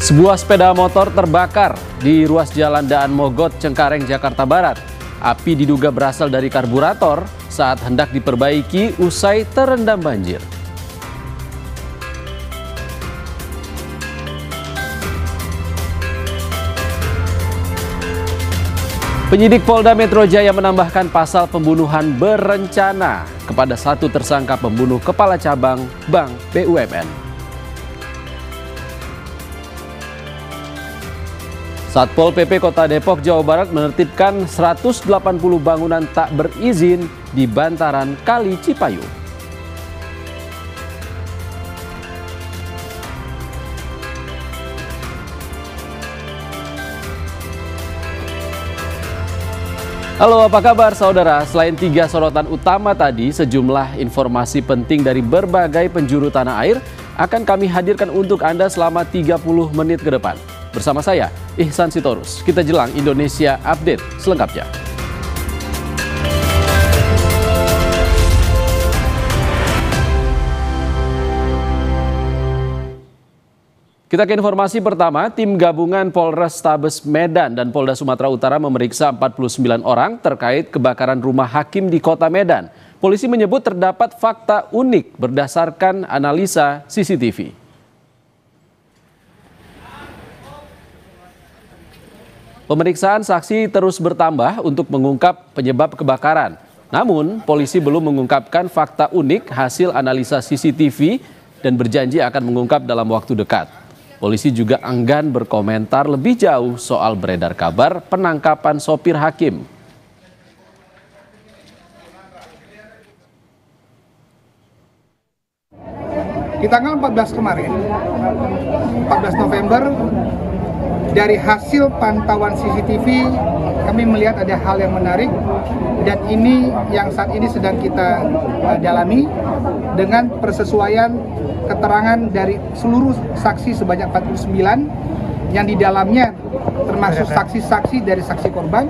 Sebuah sepeda motor terbakar di ruas jalan Daan Mogot, Cengkareng, Jakarta Barat. Api diduga berasal dari karburator saat hendak diperbaiki usai terendam banjir. Penyidik Polda Metro Jaya menambahkan pasal pembunuhan berencana kepada satu tersangka pembunuh kepala cabang Bank BUMN. Satpol PP Kota Depok, Jawa Barat menertibkan 180 bangunan tak berizin di bantaran Kali Cipayung. Halo, apa kabar saudara? Selain 3 sorotan utama tadi, sejumlah informasi penting dari berbagai penjuru tanah air akan kami hadirkan untuk Anda selama 30 menit ke depan. Bersama saya, Ihsan Sitorus. Kita jelang Indonesia Update selengkapnya. Kita ke informasi pertama, tim gabungan Polrestabes Medan dan Polda Sumatera Utara memeriksa 49 orang terkait kebakaran rumah hakim di Kota Medan. Polisi menyebut terdapat fakta unik berdasarkan analisa CCTV. Pemeriksaan saksi terus bertambah untuk mengungkap penyebab kebakaran. Namun, polisi belum mengungkapkan fakta unik hasil analisa CCTV dan berjanji akan mengungkap dalam waktu dekat. Polisi juga enggan berkomentar lebih jauh soal beredar kabar penangkapan sopir hakim. Di tanggal 14 kemarin, 14 November, dari hasil pantauan CCTV, kami melihat ada hal yang menarik dan ini yang saat ini sedang kita dalami dengan persesuaian keterangan dari seluruh saksi sebanyak 49 yang di dalamnya termasuk saksi-saksi dari saksi korban,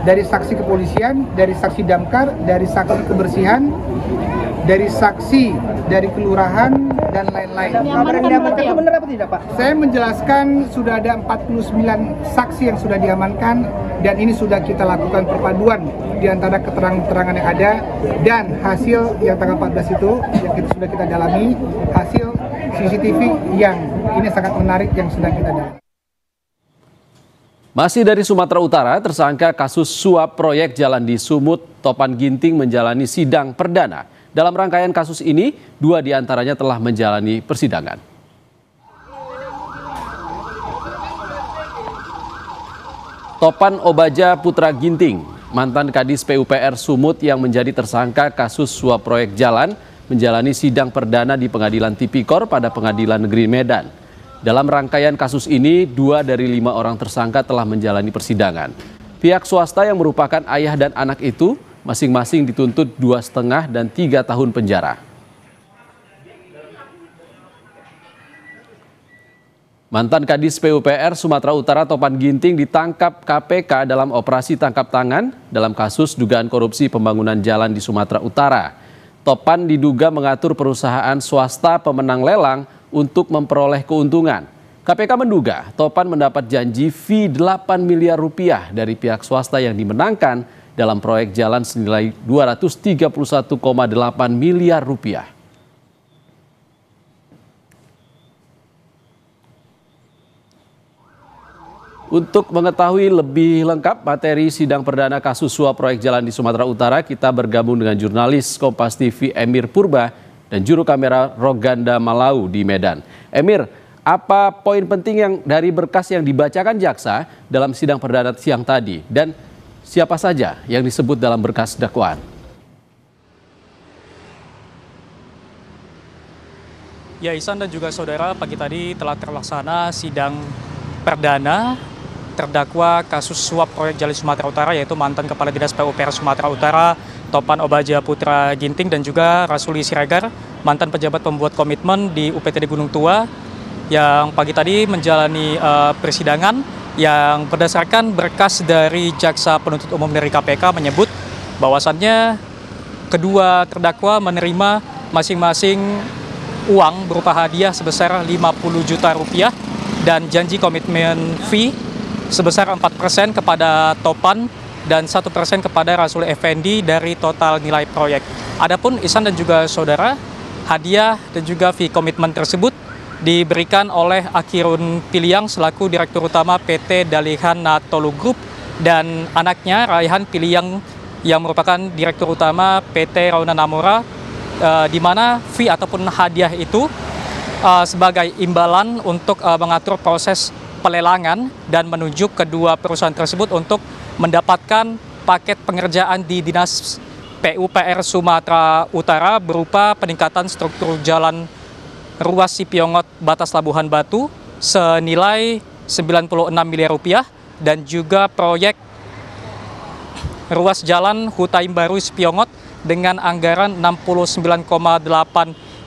dari saksi kepolisian, dari saksi damkar, dari saksi kebersihan, dari saksi dari kelurahan dan lain-lain. Itu benar apa tidak, Pak? Saya menjelaskan sudah ada 49 saksi yang sudah diamankan dan ini sudah kita lakukan perpaduan di antara keterangan-keterangan yang ada dan hasil yang tanggal 14 itu yang sudah kita dalami, hasil CCTV yang ini sangat menarik yang sedang kita dalami. Masih dari Sumatera Utara, tersangka kasus suap proyek jalan di Sumut, Topan Ginting menjalani sidang perdana. Dalam rangkaian kasus ini, 2 diantaranya telah menjalani persidangan. Topan Obaja Putra Ginting, mantan Kadis PUPR Sumut yang menjadi tersangka kasus suap proyek jalan, menjalani sidang perdana di Pengadilan Tipikor pada Pengadilan Negeri Medan. Dalam rangkaian kasus ini, 2 dari 5 orang tersangka telah menjalani persidangan. Pihak swasta yang merupakan ayah dan anak itu masing-masing dituntut 2,5 dan 3 tahun penjara. Mantan Kadis PUPR Sumatera Utara Topan Ginting ditangkap KPK dalam operasi tangkap tangan dalam kasus dugaan korupsi pembangunan jalan di Sumatera Utara. Topan diduga mengatur perusahaan swasta pemenang lelang untuk memperoleh keuntungan. KPK menduga Topan mendapat janji fee 8 miliar rupiah dari pihak swasta yang dimenangkan dalam proyek jalan senilai 231,8 miliar rupiah. Untuk mengetahui lebih lengkap materi sidang perdana kasus suap proyek jalan di Sumatera Utara, kita bergabung dengan jurnalis Kompas TV Emir Purba dan juru kamera Roganda Malau di Medan. Emir, apa poin penting yang dari berkas yang dibacakan jaksa dalam sidang perdana siang tadi dan siapa saja yang disebut dalam berkas dakwaan? Ya, Ihsan dan juga saudara, pagi tadi telah terlaksana sidang perdana terdakwa kasus suap proyek jalan Sumatera Utara, yaitu mantan Kepala Dinas PUPR Sumatera Utara Topan Obaja Putra Ginting dan juga Rasuli Siregar, mantan pejabat pembuat komitmen di UPTD Gunung Tua, yang pagi tadi menjalani persidangan yang berdasarkan berkas dari Jaksa Penuntut Umum dari KPK menyebut bahwasannya kedua terdakwa menerima masing-masing uang berupa hadiah sebesar 50 juta rupiah dan janji komitmen fee sebesar 4% kepada Topan dan 1% kepada Rasul Effendi dari total nilai proyek. Adapun Ihsan dan juga saudara, hadiah dan juga fee komitmen tersebut diberikan oleh Akirun Piliang selaku Direktur Utama PT Dalihan Natolu Group dan anaknya Raihan Piliang yang merupakan Direktur Utama PT Rauna Namora, di mana fee ataupun hadiah itu sebagai imbalan untuk mengatur proses pelelangan dan menunjuk kedua perusahaan tersebut untuk mendapatkan paket pengerjaan di Dinas PUPR Sumatera Utara berupa peningkatan struktur jalan ruas Sipiongot Batas Labuhan Batu senilai 96 miliar rupiah dan juga proyek ruas jalan Hutaim Baru Sipiongot dengan anggaran 69,8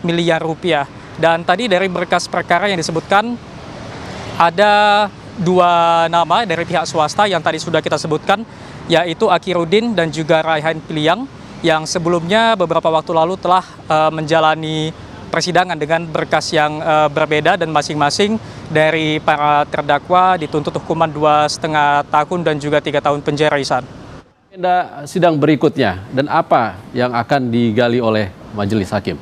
miliar rupiah. Dan tadi dari berkas perkara yang disebutkan ada dua nama dari pihak swasta yang tadi sudah kita sebutkan, yaitu Akirudin dan juga Raihan Piliang yang sebelumnya beberapa waktu lalu telah menjalani persidangan dengan berkas yang berbeda dan masing-masing dari para terdakwa dituntut hukuman 2,5 tahun dan juga 3 tahun penjara. Ihsan. Agenda sidang berikutnya dan apa yang akan digali oleh majelis hakim?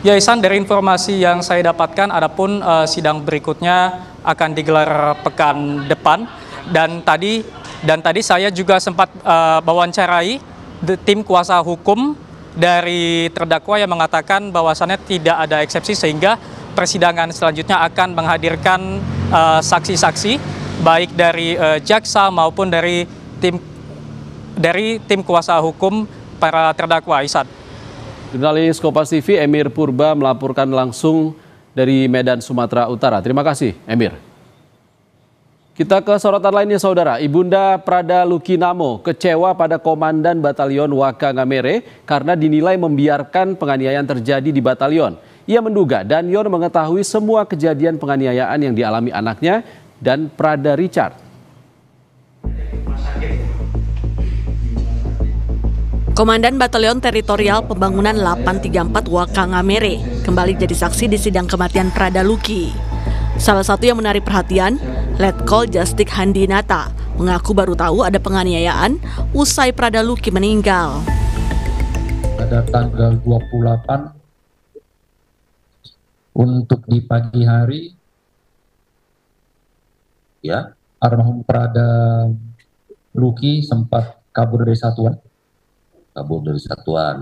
Ya Ihsan, dari informasi yang saya dapatkan, adapun sidang berikutnya akan digelar pekan depan dan tadi saya juga sempat wawancarai tim kuasa hukum dari terdakwa yang mengatakan bahwasannya tidak ada eksepsi sehingga persidangan selanjutnya akan menghadirkan saksi-saksi baik dari jaksa maupun dari tim kuasa hukum para terdakwa. Ihsan. Jurnalis Kompas TV Emir Purba melaporkan langsung dari Medan, Sumatera Utara. Terima kasih, Emir. Kita ke sorotan lainnya, saudara. Ibunda Prada Lukinamo kecewa pada Komandan Batalion Waka Ngamere karena dinilai membiarkan penganiayaan terjadi di batalion. Ia menduga Danyon mengetahui semua kejadian penganiayaan yang dialami anaknya dan Prada Richard. Komandan Batalion Teritorial Pembangunan 834 Waka Ngamere kembali jadi saksi di sidang kematian Prada Luki. Salah satu yang menarik perhatian, Letkol Jastik Handinata mengaku baru tahu ada penganiayaan usai Prada Luki meninggal. Pada tanggal 28 untuk di pagi hari, ya, almarhum Prada Luki sempat kabur dari satuan.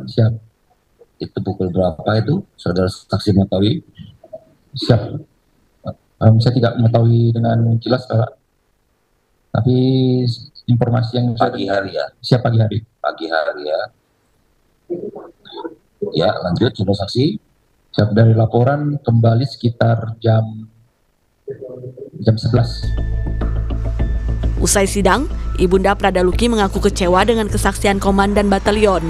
Siap. Itu pukul berapa itu? Saudara saksi mengetahui? Siap. Saya tidak mengetahui dengan jelas, Pak. Tapi informasi yang pagi hari ya. Siap pagi hari. Pagi hari ya. Ya, lanjut saudara saksi. Siap, dari laporan kembali sekitar jam 11. Usai sidang, Ibunda Prada Luki mengaku kecewa dengan kesaksian Komandan Batalion.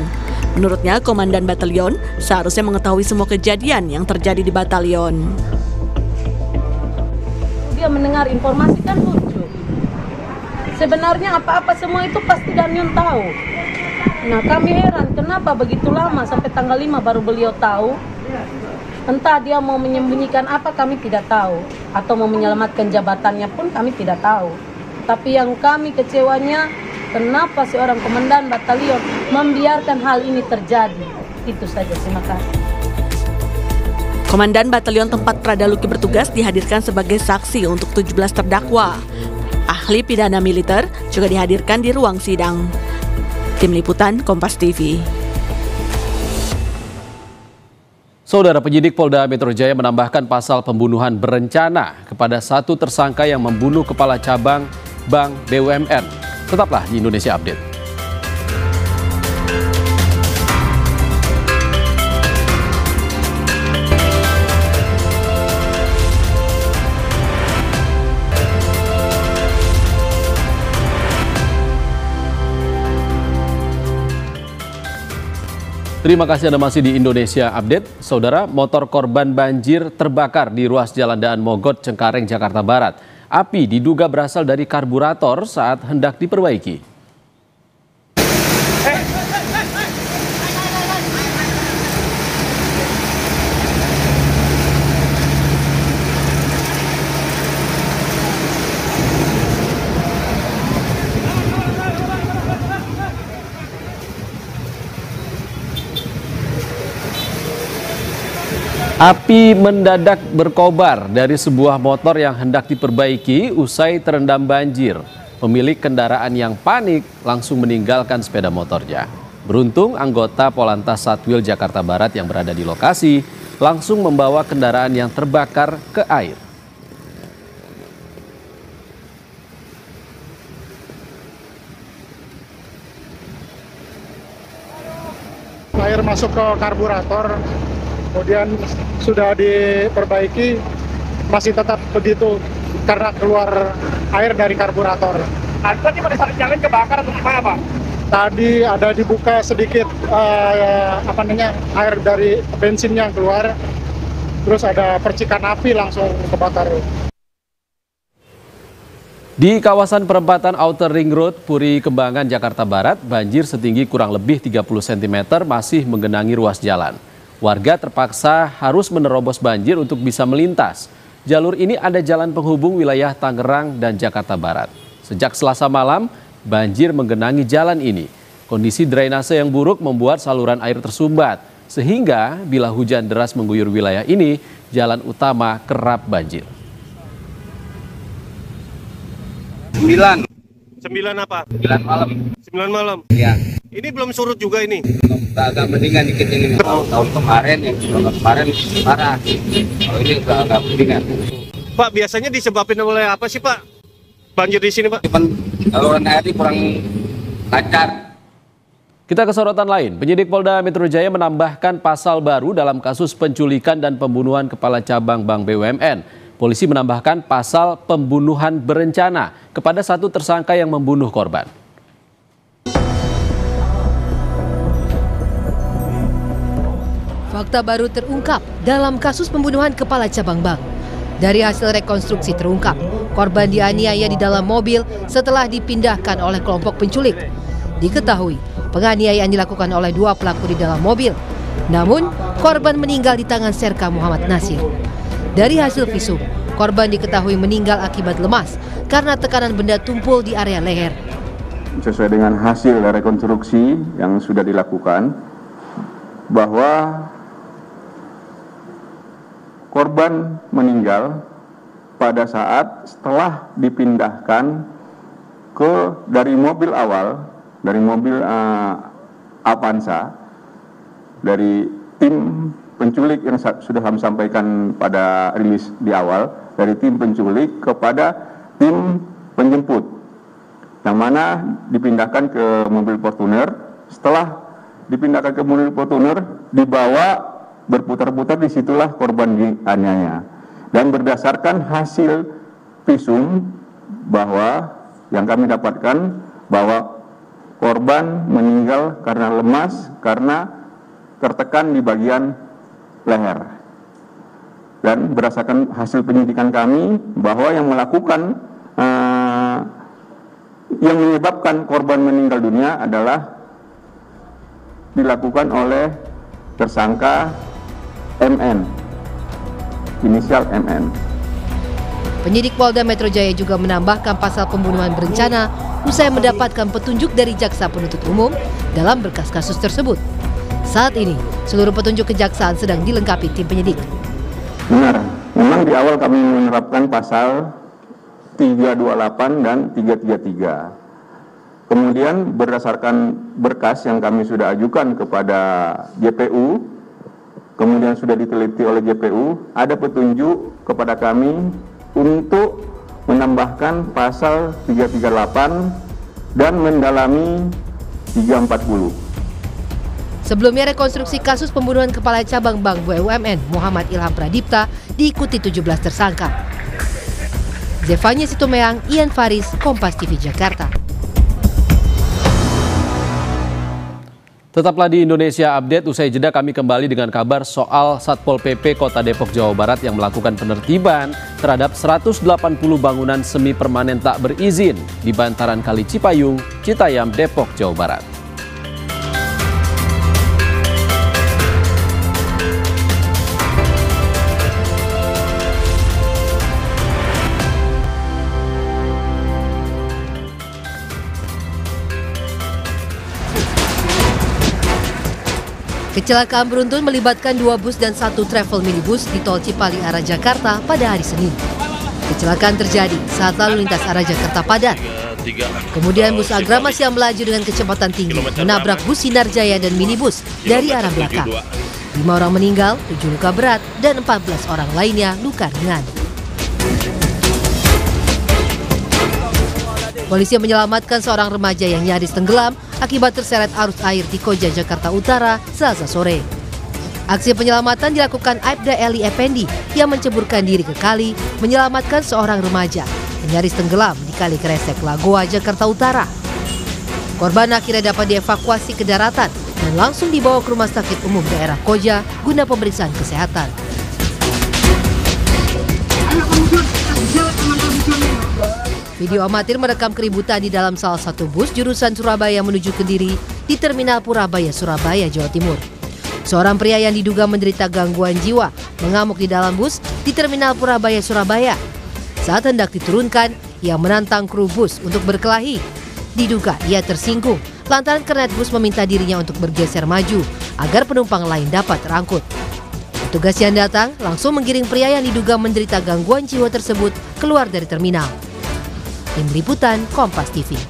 Menurutnya, Komandan Batalion seharusnya mengetahui semua kejadian yang terjadi di batalion. Dia mendengar informasi kan lucu. Sebenarnya apa-apa semua itu pasti Danyon tahu. Nah, kami heran kenapa begitu lama sampai tanggal 5 baru beliau tahu. Entah dia mau menyembunyikan apa kami tidak tahu, atau mau menyelamatkan jabatannya pun kami tidak tahu. Tapi yang kami kecewanya, kenapa seorang komandan batalion membiarkan hal ini terjadi. Itu saja, terima kasih. Komandan Batalion tempat Prada Luki bertugas dihadirkan sebagai saksi untuk 17 terdakwa. Ahli pidana militer juga dihadirkan di ruang sidang. Tim Liputan Kompas TV. Saudara, penyidik Polda Metro Jaya menambahkan pasal pembunuhan berencana kepada satu tersangka yang membunuh kepala cabang Bank BUMN. Tetaplah di Indonesia Update. Terima kasih Anda masih di Indonesia Update. Saudara, motor korban banjir terbakar di ruas Jalan Daan Mogot, Cengkareng, Jakarta Barat. Api diduga berasal dari karburator saat hendak diperbaiki. Api mendadak berkobar dari sebuah motor yang hendak diperbaiki usai terendam banjir. Pemilik kendaraan yang panik langsung meninggalkan sepeda motornya. Beruntung anggota Polantas Satwil Jakarta Barat yang berada di lokasi langsung membawa kendaraan yang terbakar ke air. Air masuk ke karburator, kemudian sudah diperbaiki, masih tetap begitu karena keluar air dari karburator. Tadi pada saat jalan kebakar atau gimana, Pak? Tadi ada dibuka sedikit air dari bensinnya keluar, terus ada percikan api langsung kebakar. Di kawasan perempatan Outer Ring Road, Puri Kembangan, Jakarta Barat, banjir setinggi kurang lebih 30 cm masih menggenangi ruas jalan. Warga terpaksa harus menerobos banjir untuk bisa melintas. Jalur ini ada jalan penghubung wilayah Tangerang dan Jakarta Barat. Sejak Selasa malam, banjir menggenangi jalan ini. Kondisi drainase yang buruk membuat saluran air tersumbat. Sehingga bila hujan deras mengguyur wilayah ini, jalan utama kerap banjir. 9 apa? 9 malam. 9 malam? Iya. Ini belum surut juga ini? Agak mendingan dikit ini. Tahun kemarin, yang kemarin parah. Kalau ini agak mendingan. Pak, biasanya disebabkan oleh apa sih, Pak? Banjir di sini, Pak? Cuman saluran air ini kurang lancar. Kita ke sorotan lain. Penyidik Polda Metro Jaya menambahkan pasal baru dalam kasus penculikan dan pembunuhan Kepala Cabang Bank BUMN. Polisi menambahkan pasal pembunuhan berencana kepada satu tersangka yang membunuh korban. Fakta baru terungkap dalam kasus pembunuhan Kepala Cabang Bank. Dari hasil rekonstruksi terungkap, korban dianiaya di dalam mobil setelah dipindahkan oleh kelompok penculik. Diketahui, penganiayaan dilakukan oleh dua pelaku di dalam mobil. Namun, korban meninggal di tangan Serka Muhammad Nasir. Dari hasil visum, korban diketahui meninggal akibat lemas karena tekanan benda tumpul di area leher. Sesuai dengan hasil rekonstruksi yang sudah dilakukan, bahwa korban meninggal pada saat setelah dipindahkan dari mobil awal, dari mobil Avanza, dari tim penculik yang sudah kami sampaikan pada rilis di awal, dari tim penculik kepada tim penjemput, yang mana dipindahkan ke mobil Fortuner. Setelah dipindahkan ke mobil Fortuner, dibawa berputar-putar, disitulah korban dianiaya. Dan berdasarkan hasil visum bahwa yang kami dapatkan bahwa korban meninggal karena lemas, karena tertekan di bagian leher. Dan berdasarkan hasil penyidikan kami bahwa yang melakukan yang menyebabkan korban meninggal dunia adalah dilakukan oleh tersangka MN, inisial MN. Penyidik Polda Metro Jaya juga menambahkan pasal pembunuhan berencana usai mendapatkan petunjuk dari jaksa penuntut umum dalam berkas kasus tersebut. Saat ini, seluruh petunjuk kejaksaan sedang dilengkapi tim penyidik. Benar, memang di awal kami menerapkan pasal 328 dan 333. Kemudian berdasarkan berkas yang kami sudah ajukan kepada JPU, kemudian sudah diteliti oleh JPU, ada petunjuk kepada kami untuk menambahkan pasal 338 dan mendalami 340. Sebelumnya rekonstruksi kasus pembunuhan Kepala Cabang Bank BUMN Muhammad Ilham Pradipta diikuti 17 tersangka. Zefanya Situmeang, Ian Faris, Kompas TV Jakarta. Tetaplah di Indonesia Update. Usai jeda kami kembali dengan kabar soal Satpol PP Kota Depok, Jawa Barat yang melakukan penertiban terhadap 180 bangunan semi permanen tak berizin di bantaran Kali Cipayung, Citayam, Depok, Jawa Barat. Kecelakaan beruntun melibatkan 2 bus dan 1 travel minibus di tol Cipali arah Jakarta pada hari Senin. Kecelakaan terjadi saat lalu lintas arah Jakarta padat. Kemudian bus Agramas yang melaju dengan kecepatan tinggi menabrak bus Sinar Jaya dan minibus dari arah belakang. 5 orang meninggal, 7 luka berat, dan 14 orang lainnya luka ringan. Polisi menyelamatkan seorang remaja yang nyaris tenggelam akibat terseret arus air di Koja, Jakarta Utara, Selasa sore. Aksi penyelamatan dilakukan Aibda Eli Effendi yang menceburkan diri ke kali menyelamatkan seorang remaja yang nyaris tenggelam di Kali Kresek, Lagoa, Jakarta Utara. Korban akhirnya dapat dievakuasi ke daratan dan langsung dibawa ke Rumah Sakit Umum Daerah Koja guna pemeriksaan kesehatan. Video amatir merekam keributan di dalam salah satu bus jurusan Surabaya menuju Kediri di Terminal Purabaya, Surabaya, Jawa Timur. Seorang pria yang diduga menderita gangguan jiwa mengamuk di dalam bus di Terminal Purabaya, Surabaya. Saat hendak diturunkan, ia menantang kru bus untuk berkelahi. Diduga ia tersinggung lantaran kernet bus meminta dirinya untuk bergeser maju agar penumpang lain dapat terangkut. Petugas yang datang langsung menggiring pria yang diduga menderita gangguan jiwa tersebut keluar dari terminal. Tim Liputan Kompas TV.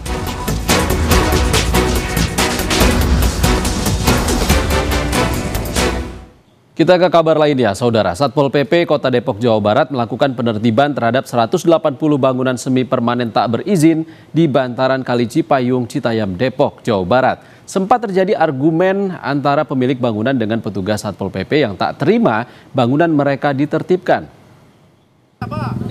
Kita ke kabar lainnya, Saudara. Satpol PP Kota Depok, Jawa Barat melakukan penertiban terhadap 180 bangunan semi permanen tak berizin di bantaran Kali Cipayung, Citayam, Depok, Jawa Barat. Sempat terjadi argumen antara pemilik bangunan dengan petugas Satpol PP yang tak terima bangunan mereka ditertibkan.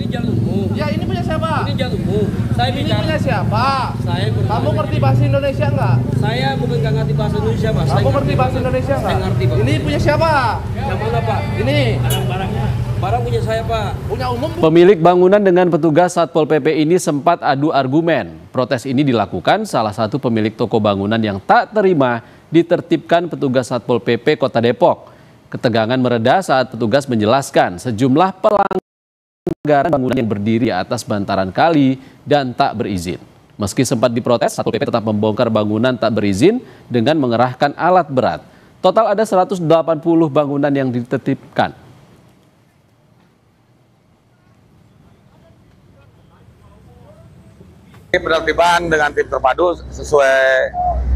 Ini jalan umum. Ya, ini punya siapa? Ini jalan umum. Saya Ini punya siapa? Saya Kamu ngerti bahasa Indonesia nggak? Saya bukan nggak ngerti bahasa Indonesia, Pak. Kamu ngerti bahasa Indonesia nggak? Saya ngerti, Pak. Ini punya siapa? Yang mana, Pak? Ini. Barang-barangnya. Barang punya saya, Pak. Punya umum. Pemilik bangunan dengan petugas Satpol PP ini sempat adu argumen. Protes ini dilakukan salah satu pemilik toko bangunan yang tak terima ditertibkan petugas Satpol PP Kota Depok. Ketegangan mereda saat petugas menjelaskan sejumlah pelanggaran bangunan yang berdiri di atas bantaran kali dan tak berizin. Meski sempat diprotes, Satpol PP tetap membongkar bangunan tak berizin dengan mengerahkan alat berat. Total ada 180 bangunan yang ditertibkan. Penertiban dengan tim terpadu sesuai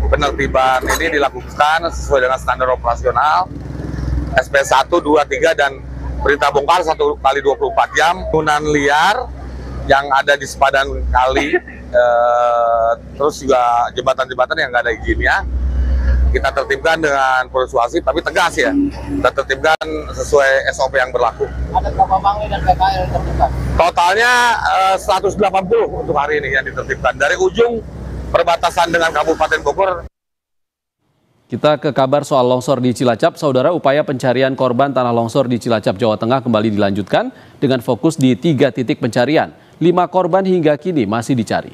penertiban ini dilakukan sesuai dengan standar operasional SP 1, 2, 3 dan perintah bongkar 1 kali 24 jam. Bangunan liar yang ada di sepadan kali, terus juga jembatan-jembatan yang nggak ada izinnya, kita tertibkan dengan persuasif tapi tegas ya. Kita tertibkan sesuai SOP yang berlaku. Ada berapa bangun dan PKL tertibkan? Totalnya 180 untuk hari ini yang ditertibkan dari ujung perbatasan dengan Kabupaten Bogor. Kita ke kabar soal longsor di Cilacap. Saudara, upaya pencarian korban tanah longsor di Cilacap, Jawa Tengah kembali dilanjutkan dengan fokus di 3 titik pencarian. 5 korban hingga kini masih dicari.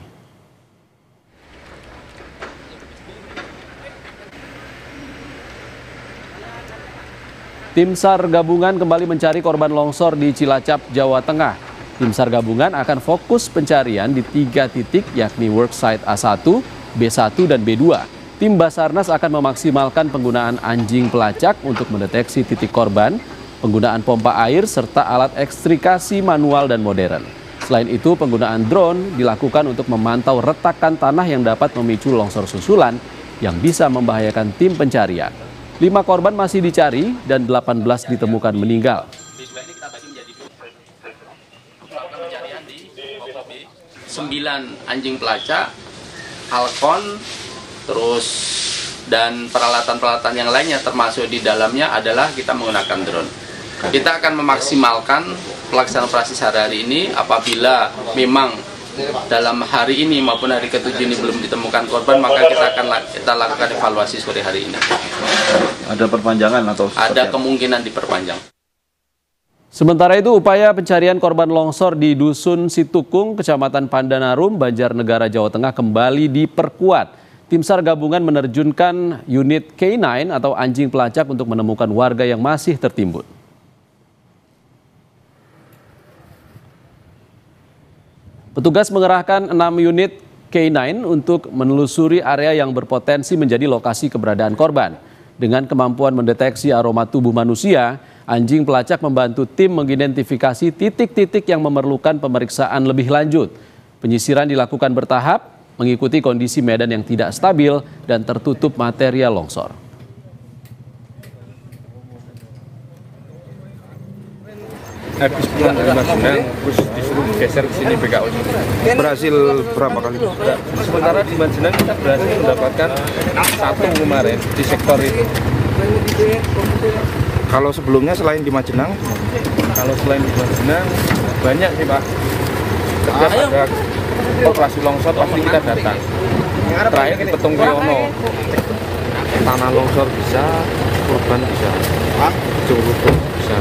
Tim SAR gabungan kembali mencari korban longsor di Cilacap, Jawa Tengah. Tim SAR gabungan akan fokus pencarian di 3 titik yakni worksite A1, B1, dan B2. Tim Basarnas akan memaksimalkan penggunaan anjing pelacak untuk mendeteksi titik korban, penggunaan pompa air, serta alat ekstrikasi manual dan modern. Selain itu, penggunaan drone dilakukan untuk memantau retakan tanah yang dapat memicu longsor susulan yang bisa membahayakan tim pencarian. 5 korban masih dicari dan 18 ditemukan meninggal. 9 anjing pelacak, halcon, terus dan peralatan-peralatan yang lainnya termasuk di dalamnya adalah kita menggunakan drone. Kita akan memaksimalkan pelaksanaan operasi sehari-hari ini apabila memang dalam hari ini maupun hari ke-7 ini belum ditemukan korban, maka kita lakukan evaluasi sore hari ini. Ada perpanjangan atau ada kemungkinan diperpanjang. Sementara itu, upaya pencarian korban longsor di Dusun Situkung, Kecamatan Pandanarum, Banjarnegara, Jawa Tengah kembali diperkuat. Tim SAR gabungan menerjunkan unit K9 atau anjing pelacak untuk menemukan warga yang masih tertimbun. Petugas mengerahkan 6 unit K9 untuk menelusuri area yang berpotensi menjadi lokasi keberadaan korban. Dengan kemampuan mendeteksi aroma tubuh manusia, anjing pelacak membantu tim mengidentifikasi titik-titik yang memerlukan pemeriksaan lebih lanjut. Penyisiran dilakukan bertahap, mengikuti kondisi medan yang tidak stabil dan tertutup material longsor. Habis pulang dari Majenang, terus disuruh geser ke sini BKO. Berhasil berapa kali? Sementara di Majenang kita berhasil mendapatkan 1 kemarin di sektor itu. Kalau sebelumnya selain di Majenang? Kalau selain di Majenang, banyak sih Pak. Setiap ada operasi longsor pasti kita datang. Terakhir di Petung Riono, tanah longsor bisa, korban bisa, Jogja bisa.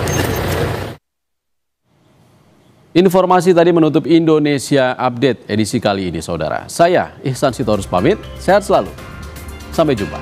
Informasi tadi menutup Indonesia Update edisi kali ini, saudara. Saya Ihsan Sitorus pamit, sehat selalu. Sampai jumpa.